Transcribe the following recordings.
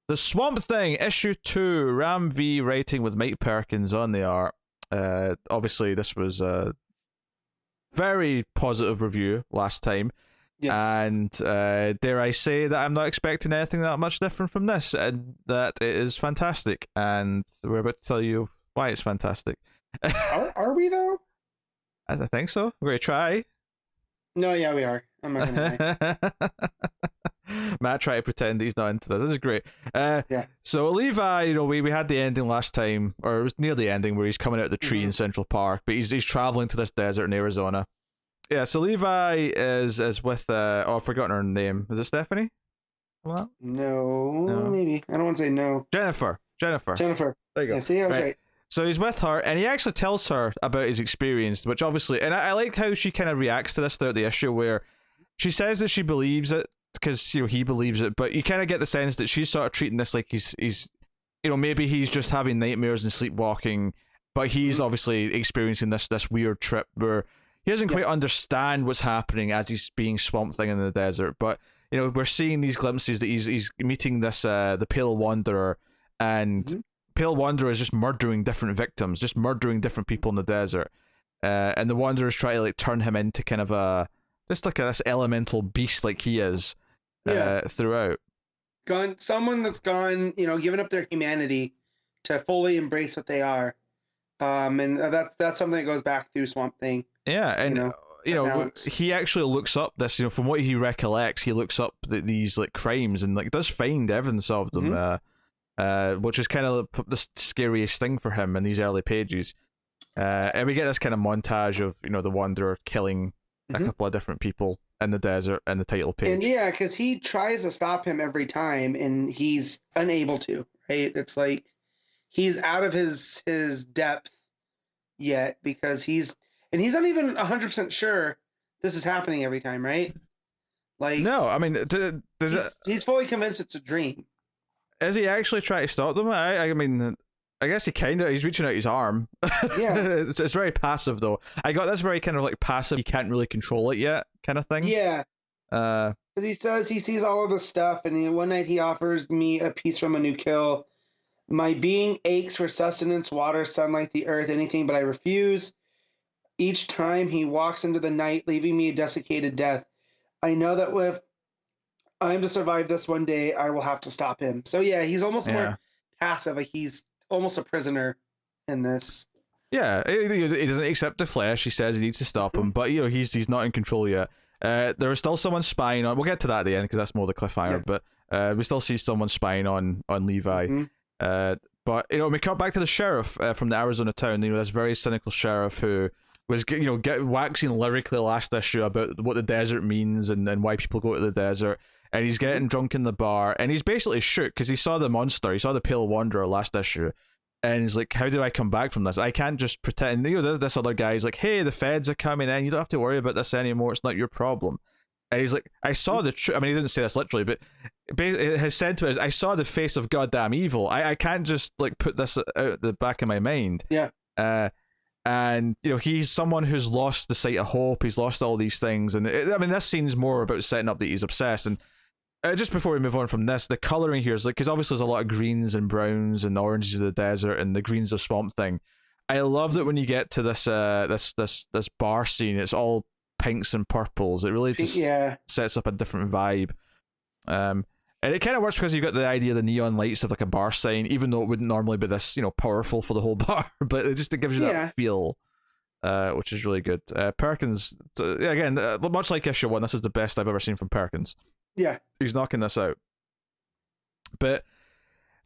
The Swamp Thing, issue 2, Ram V writing with Mike Perkins on the art. Obviously, this was a very positive review last time. Yes. And dare I say that I'm not expecting anything that much different from this, and that it is fantastic. And we're about to tell you why it's fantastic. Are we though? I think so. We're going to try. No, yeah, we are. I'm not gonna lie. Matt tried to pretend he's not into this. This is great. Yeah. So Levi, we had the ending last time, or it was near the ending, where he's coming out of the tree in Central Park, but he's traveling to this desert in Arizona. Yeah, so Levi is with I've forgotten her name. Is it Stephanie? Well, no, maybe. I don't want to say no. Jennifer. There you go. Yeah, see, I was right. So he's with her, and he actually tells her about his experience, which obviously, and I like how she kind of reacts to this throughout the issue, where she says that she believes it because he believes it, but you kind of get the sense that she's sort of treating this like he's maybe he's just having nightmares and sleepwalking, but he's obviously experiencing this weird trip where he doesn't quite understand what's happening as he's being Swamp Thing in the desert. But we're seeing these glimpses that he's meeting this the Pale Wanderer, and Pale Wanderer is just murdering different victims, just murdering different people in the desert, and the Wanderer's trying to like turn him into kind of this elemental beast like he is throughout. Someone that's gone, given up their humanity to fully embrace what they are, and that's something that goes back through Swamp Thing. Yeah, and he actually looks up this, from what he recollects, he looks up these like crimes and like does find evidence of them, which is kind of the scariest thing for him in these early pages. And we get this kind of montage of the Wanderer killing a couple of different people in the desert in the title page. And because he tries to stop him every time, and he's unable to. Right? It's like he's out of his depth yet because he's not even 100% sure this is happening every time, right? Like no, I mean, he's fully convinced it's a dream. Is he actually trying to stop them? I mean, I guess he's reaching out his arm. Yeah. it's very passive though. I got this very kind of like passive, he can't really control it yet kind of thing. Yeah. Because he says he sees all of this stuff, and one night he offers me a piece from a new kill. My being aches for sustenance, water, sunlight, the earth, anything, but I refuse. Each time he walks into the night, leaving me a desiccated death. I know that if I'm to survive this one day, I will have to stop him. So yeah, he's almost more passive. Like he's almost a prisoner in this. Yeah, he doesn't accept the flesh. He says he needs to stop him, but he's not in control yet. There is still someone spying on. We'll get to that at the end because that's more the cliffhanger. Yeah. But we still see someone spying on Levi. But we cut back to the sheriff from the Arizona town. This very cynical sheriff who was waxing lyrically last issue about what the desert means and why people go to the desert. And he's getting drunk in the bar, and he's basically shook because he saw the monster. He saw the Pale Wanderer last issue, and he's like, "How do I come back from this? I can't just pretend." This other guy's like, "Hey, the feds are coming in. You don't have to worry about this anymore. It's not your problem." And he's like, "I saw the truth." I mean, he didn't say this literally, but his sentiment is, "I saw the face of goddamn evil. I can't just like put this out the back of my mind." Yeah. And he's someone who's lost the sight of hope. He's lost all these things, and this scene's more about setting up that he's obsessed. And just before we move on from this, the coloring here is like, because obviously there's a lot of greens and browns and oranges of the desert and the greens of Swamp Thing. I love that when you get to this this bar scene, it's all pinks and purples. It really just sets up a different vibe. And it kind of works because you've got the idea of the neon lights of like a bar sign, even though it wouldn't normally be this powerful for the whole bar, but it gives you that feel, which is really good. Perkins, again, much like issue 1, this is the best I've ever seen from Perkins. Yeah, he's knocking this out. But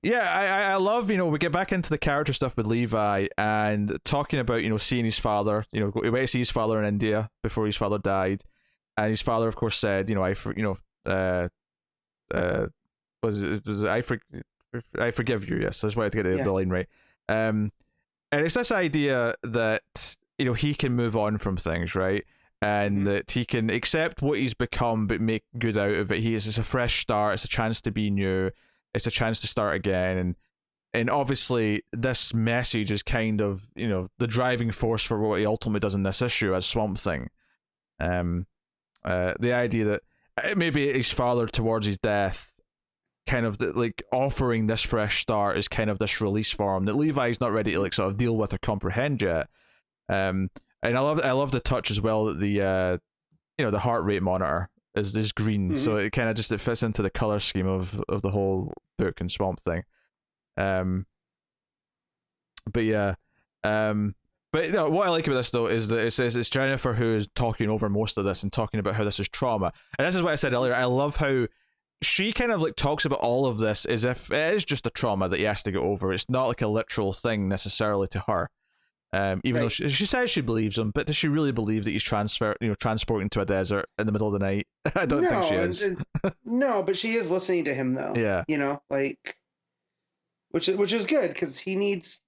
yeah, I love, we get back into the character stuff with Levi and talking about, seeing his father. He went to see his father in India before his father died, and his father, of course, said, I forgive you. Yes, that's why I had to get the line right. And it's this idea that he can move on from things, right? And that he can accept what he's become, but make good out of it. It's a fresh start. It's a chance to be new. It's a chance to start again. And obviously, this message is kind of the driving force for what he ultimately does in this issue as Swamp Thing. The idea that maybe his father towards his death kind of like offering this fresh start is kind of this release for him that Levi's not ready to like sort of deal with or comprehend yet. And I love the touch as well that the the heart rate monitor is green, so it kind of just it fits into the color scheme of the whole book and Swamp Thing. But yeah, but what I like about this though is that it says it's Jennifer who is talking over most of this and talking about how this is trauma, and this is what I said earlier. I love how she kind of like talks about all of this as if it is just a trauma that he has to get over. It's not like a literal thing necessarily to her. Even though she says she believes him, but does she really believe that he's transporting to a desert in the middle of the night? I don't think she is. No, but she is listening to him though. Yeah. Like, which is good because he needs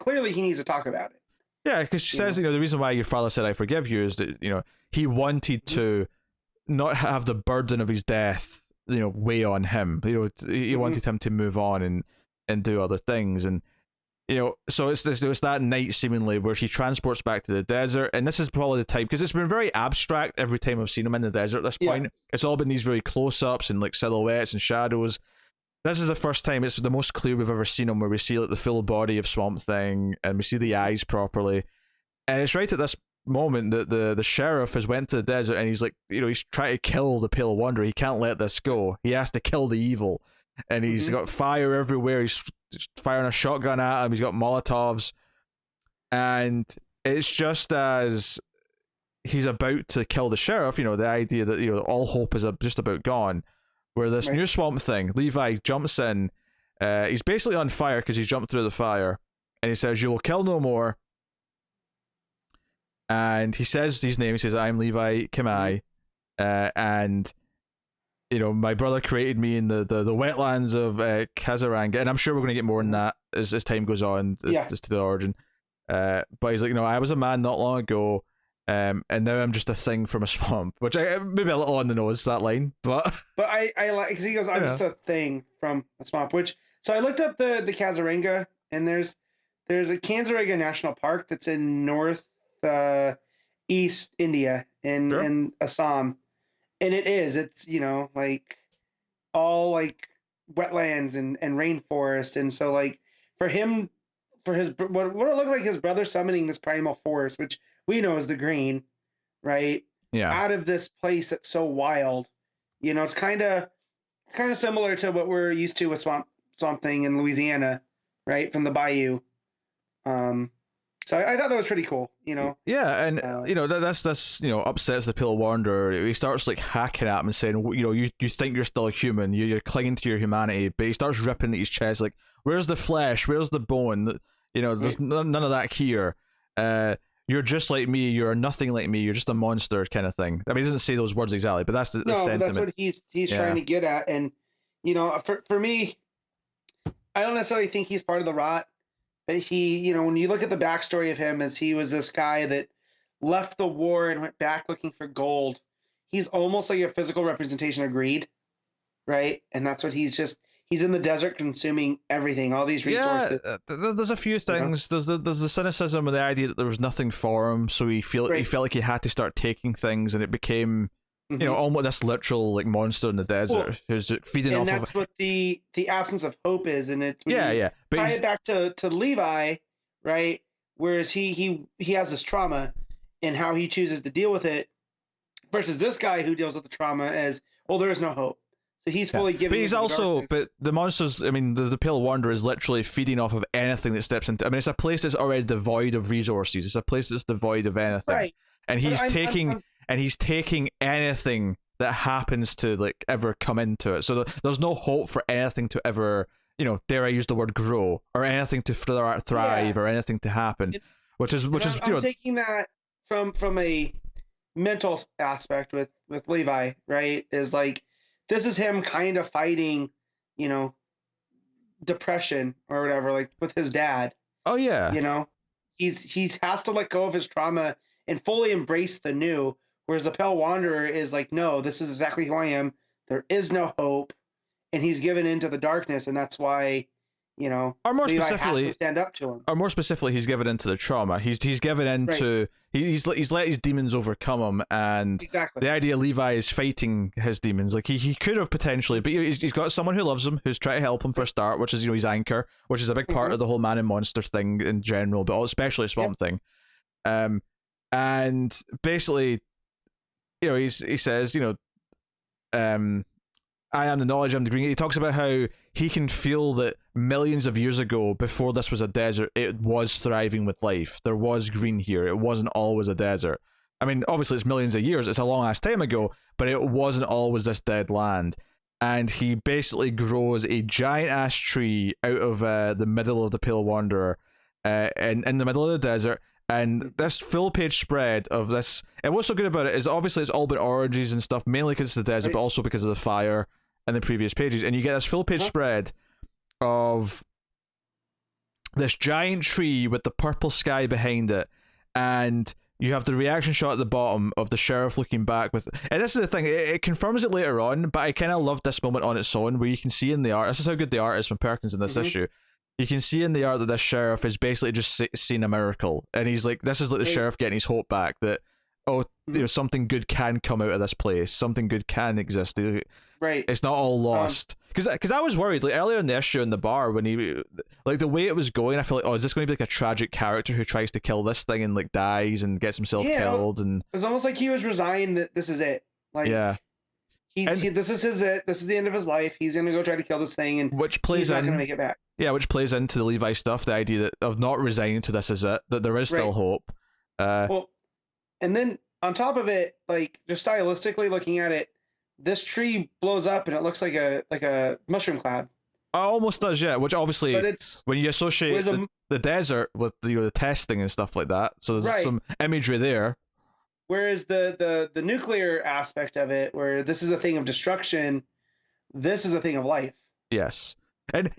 to talk about it. Yeah, because she says, the reason why your father said I forgive you is that, he wanted to not have the burden of his death, weigh on him. He wanted him to move on and do other things. And, so it's that night seemingly where he transports back to the desert. And this is probably the type, because it's been very abstract every time I've seen him in the desert at this point. It's all been these very close-ups and like silhouettes and shadows. This is the first time, it's the most clear we've ever seen him, where we see like the full body of Swamp Thing and we see the eyes properly. And it's right at this moment that the sheriff has went to the desert and he's like, he's trying to kill the Pale Wanderer. He can't let this go. He has to kill the evil. And he's got fire everywhere. He's firing a shotgun at him. He's got Molotovs. And it's just as he's about to kill the sheriff, the idea that, all hope is just about gone. Where this new Swamp Thing, Levi jumps in. He's basically on fire because he jumped through the fire. And he says, "You will kill no more." And he says his name. He says, "I'm Levi Kamai." And, my brother created me in the wetlands of Kazaranga. And I'm sure we're going to get more on that as time goes on, as to the origin. But he's like, I was a man not long ago. And now I'm just a thing from a swamp, which maybe a little on the nose, that line, but I like, because he goes, I'm just a thing from a swamp. So I looked up the Kazaranga, and there's a Kazaranga National Park that's in north east India in Assam, and it's like all like wetlands and rainforest, and so like for his what it looked like his brother summoning this primal force, which we know is the green, right? Yeah. Out of this place that's so wild, it's kind of similar to what we're used to with Swamp Thing in Louisiana, right, from the Bayou. So I thought that was pretty cool, Yeah, and that's upsets the Pale Wanderer. He starts like hacking at him and saying, you think you're still a human, you're clinging to your humanity, but he starts ripping at his chest like, where's the flesh? Where's the bone? There's none of that here. You're just like me. You're nothing like me. You're just a monster, kind of thing. I mean, he doesn't say those words exactly, but that's the sentiment. That's what he's trying to get at. And for me, I don't necessarily think he's part of the rot, but he, when you look at the backstory of him, as he was this guy that left the war and went back looking for gold. He's almost like a physical representation of greed, right? And that's what he's in the desert consuming everything, all these resources. Yeah, there's a few things. There's the cynicism and the idea that there was nothing for him, so he felt like he had to start taking things, and it became, almost this literal like monster in the desert who's feeding off of. And that's what the absence of hope is, and it. But tie it back to Levi, right? Whereas he has this trauma, and how he chooses to deal with it, versus this guy who deals with the trauma as, well, there is no hope. So he's fully giving. But he's also, but the monsters. I mean, the Pale Wanderer is literally feeding off of anything that steps into. I mean, it's a place that's already devoid of resources. It's a place that's devoid of anything. Right. And he's taking anything that happens to like ever come into it. So there's no hope for anything to ever, dare I use the word grow, or anything to thrive, or anything to happen. Which is I'm taking that from a mental aspect with Levi, right? Is like, this is him kind of fighting, depression or whatever, like with his dad. Oh yeah. He's has to let go of his trauma and fully embrace the new. Whereas the Pale Wanderer is like, no, this is exactly who I am. There is no hope, and he's given into the darkness, and that's why or more Levi has specifically, to stand up to him. Or more specifically, he's given into the trauma. He's given into he's let his demons overcome him, and Exactly. the idea Levi is fighting his demons. Like he could have potentially, but he's got someone who loves him, who's trying to help him for a start, which is his anchor, which is a big part of the whole man and monster thing in general, but especially Swamp Thing. And basically, he says, I am the knowledge, I'm the green. He talks about how he can feel that millions of years ago, before this was a desert, it was thriving with life. There was green here. It wasn't always a desert. I mean, obviously it's millions of years. It's a long ass time ago, but it wasn't always this dead land. And he basically grows a giant ass tree out of the middle of the Pale Wanderer, in the middle of the desert. And this full page spread of this, and what's so good about it is obviously it's all about origins and stuff, mainly because it's the desert, but also because of the fire in the previous pages. And you get this full page spread of this giant tree with the purple sky behind it, and you have the reaction shot at the bottom of the sheriff looking back with, and this is the thing, it confirms it later on, but I kind of love this moment on its own where you can see in the art, this is how good the art is from Perkins in this issue. You can see in the art that this sheriff is basically just seen a miracle, and he's like, this is like the sheriff getting his hope back, that something good can come out of this place, something good can exist. It's not all lost. Because I was worried, like earlier in the issue in the bar, when he, like the way it was going, I feel like, is this going to be like a tragic character who tries to kill this thing and like dies and gets himself killed? And it was almost like he was resigned that this is it. Like, this is this is the end of his life. He's gonna go try to kill this thing, and he's not gonna make it back. Yeah, which plays into the Levi stuff, the idea of not resigning to this is it, that there is still hope. Well, and then on top of it, like just stylistically looking at it, this tree blows up and it looks like a mushroom cloud. It almost does, yeah. Which obviously, when you associate the desert with the testing and stuff like that, so there's some imagery there. Whereas the nuclear aspect of it, where this is a thing of destruction, this is a thing of life. Yes, and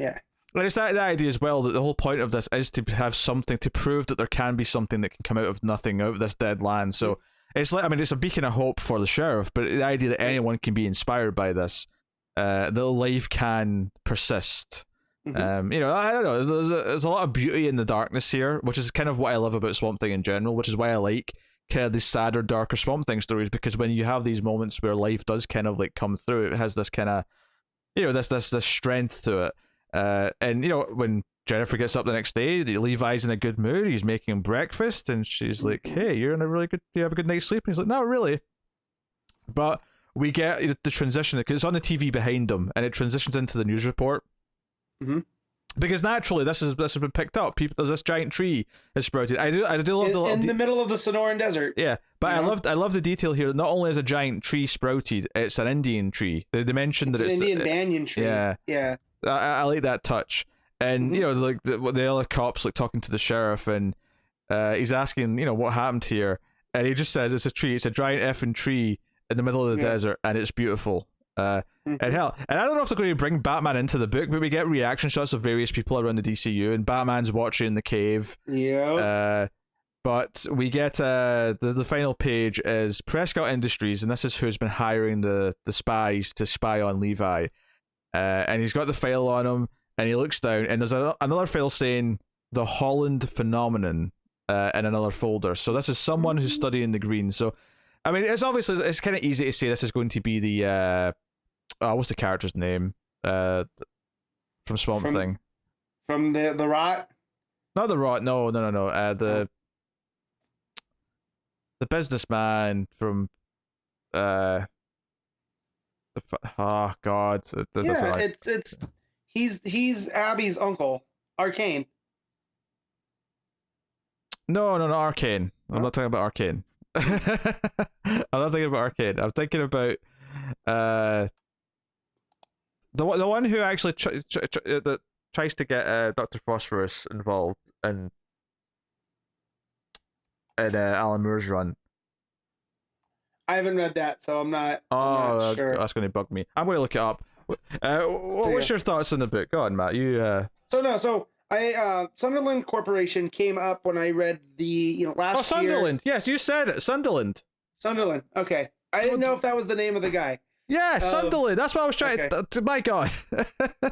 it's that idea as well that the whole point of this is to have something to prove that there can be something that can come out of nothing, out of this dead land. So it's like, I mean, it's a beacon of hope for the sheriff, but the idea that anyone can be inspired by this, that life can persist. I don't know. There's a lot of beauty in the darkness here, which is kind of what I love about Swamp Thing in general, which is why I like kind of the sadder, darker Swamp Thing stories, because when you have these moments where life does kind of like come through, it has this kind of, this strength to it. And when Jennifer gets up the next day, Levi's in a good mood, he's making breakfast, and she's like, hey, you have a good night's sleep? And he's like, not really. But we get the transition, because it's on the TV behind them, and it transitions into the news report. Because naturally, this has been picked up. There's this giant tree has sprouted. I do love in the middle of the Sonoran Desert. Yeah, but I love the detail here. Not only is a giant tree sprouted, it's an Indian tree. They mentioned that it's an Indian banyan tree. Yeah. I like that touch. And like the other cops like talking to the sheriff, and he's asking what happened here, and he just says it's a tree. It's a giant effing tree in the middle of the desert, and it's beautiful. And hell, and I don't know if they're going to bring Batman into the book, but we get reaction shots of various people around the DCU, and Batman's watching in the cave. But we get the final page is Prescott Industries, and this is who's been hiring the spies to spy on Levi. And he's got the file on him, and he looks down, and there's another file saying the Holland phenomenon in another folder. So this is someone who's studying the green. So I mean, it's kind of easy to say this is going to be the what's the character's name from Swamp Thing? From the Rot? Not the Rot. No. The businessman from oh god. He's Abby's uncle, Arcane. No, Arcane. I'm not talking about Arcane. I'm not thinking about Arcane. I'm thinking about the one who actually that tries to get Dr. Phosphorus involved in Alan Moore's run. I haven't read that, so I'm not sure. That's going to bug me. I'm going to look it up. What's your thoughts on the book? Go on, Matt. You. So I Sunderland Corporation came up when I read the last year. Sunderland. Yes, you said it. Sunderland. Okay. I didn't know if that was the name of the guy. Yeah, Sunderland. That's what I was trying to. My God.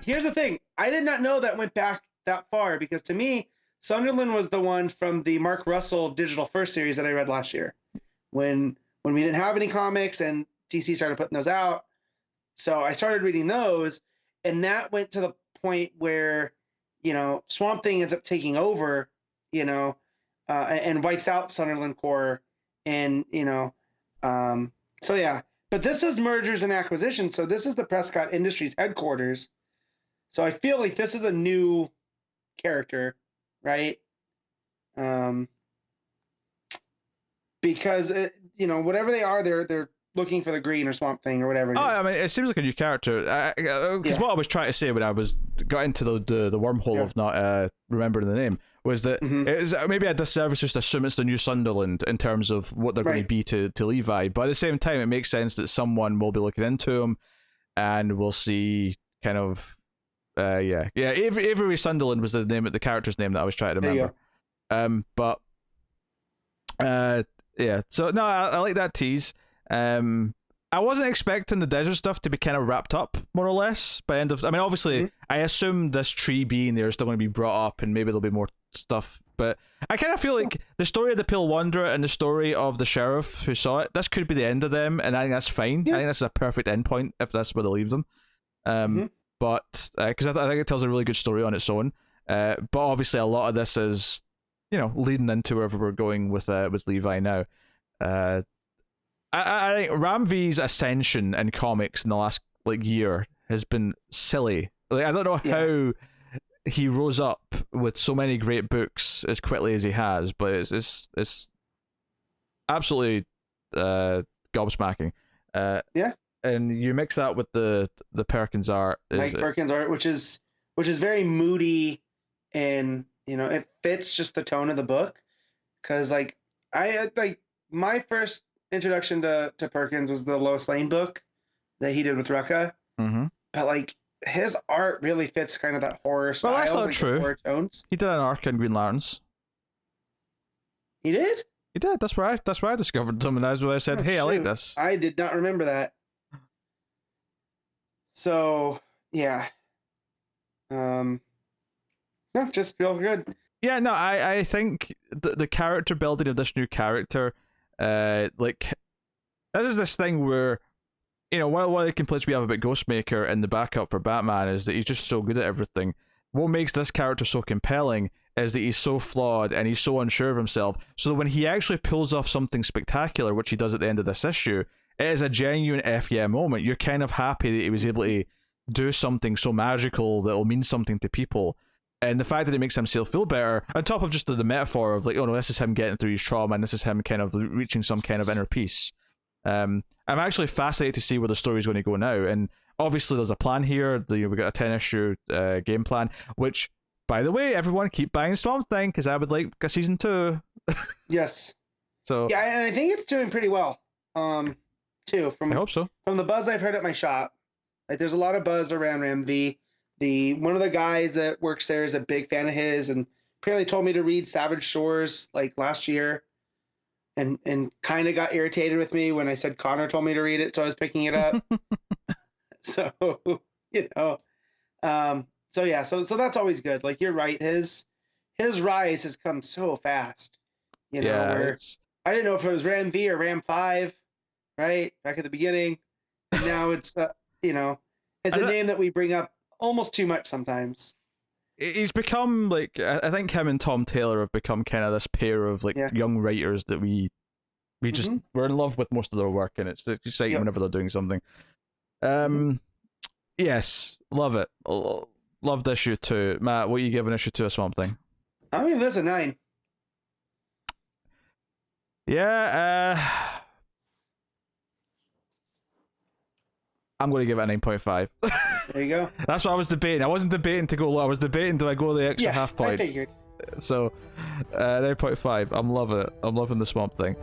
Here's the thing. I did not know that went back that far because to me, Sunderland was the one from the Mark Russell Digital First series that I read last year, when we didn't have any comics and DC started putting those out. So I started reading those, and that went to the point where, Swamp Thing ends up taking over, and wipes out Sunderland Corps, and so yeah. But this is mergers and acquisitions, so this is the Prescott Industries headquarters. So I feel like this is a new character, right? Because whatever they are, they're looking for the Green or Swamp Thing or whatever it is. I mean, it seems like a new character. Because what I was trying to say when I got into the wormhole of not remembering the name was that it was maybe a disservice just to assume it's the new Sunderland in terms of what they're going to be to Levi. But at the same time, it makes sense that someone will be looking into him, and we'll see kind of Avery Sunderland was the character's name that I was trying to remember. So no, I like that tease. I wasn't expecting the desert stuff to be kind of wrapped up more or less by end of. I mean, obviously, I assume this tree being there is still going to be brought up, and maybe there'll be more stuff. But I kind of feel like the story of the Pale Wanderer and the story of the sheriff who saw it, this could be the end of them, and I think that's fine. I think that's a perfect endpoint if that's where they leave them. But because I think it tells a really good story on its own. But obviously, a lot of this is, leading into wherever we're going with Levi now. I think Ram V's ascension in comics in the last year has been silly. I don't know how he rose up with so many great books as quickly as he has, but it's absolutely gobsmacking. And you mix that with the Perkins art, Perkins art, which is very moody, and it fits just the tone of the book. Because my first introduction to Perkins was the Lois Lane book that he did with Rucka. But his art really fits kind of that horror style. Well, that's not true. Horror tones. He did an arc in Green Lanterns. He did? He did. That's where I discovered him, and that's where I said, "Hey, I like this." I did not remember that. So yeah, just feel good. Yeah, no, I think the character building of this new character, this is this thing where, one of the complaints we have about Ghostmaker in the backup for Batman is that he's just so good at everything. What makes this character so compelling is that he's so flawed and he's so unsure of himself. So when he actually pulls off something spectacular, which he does at the end of this issue, it is a genuine F yeah moment. You're kind of happy that he was able to do something so magical that will mean something to people. And the fact that it makes himself feel better, on top of just the metaphor of this is him getting through his trauma and this is him kind of reaching some kind of inner peace. I'm actually fascinated to see where the story's going to go now. And obviously there's a plan here. We've got a 10-issue game plan, which, by the way, everyone keep buying Swamp Thing because I would like a season 2. Yes. So yeah, and I think it's doing pretty well. Too. I hope so. From the buzz I've heard at my shop, there's a lot of buzz around Ram V. One of the guys that works there is a big fan of his, and apparently told me to read Savage Shores last year, and kind of got irritated with me when I said Connor told me to read it, so I was picking it up. So so that's always good. You're right, his rise has come so fast. I didn't know if it was Ram V or Ram 5, right back at the beginning, and now it's it's a name that we bring up almost too much sometimes. He's become I think him and Tom Taylor have become kind of this pair of young writers that we just we're in love with most of their work, and it's exciting whenever they're doing something. Yes, love it. Loved issue 2. Matt, what are you giving issue 2 of Swamp Thing? I'm giving this a 9. Yeah, I'm going to give it a 9.5. There you go. That's what I was debating. I wasn't debating to go low. I was debating, do I go the extra half point? I figured. So, 9.5. I'm loving it. I'm loving the Swamp Thing.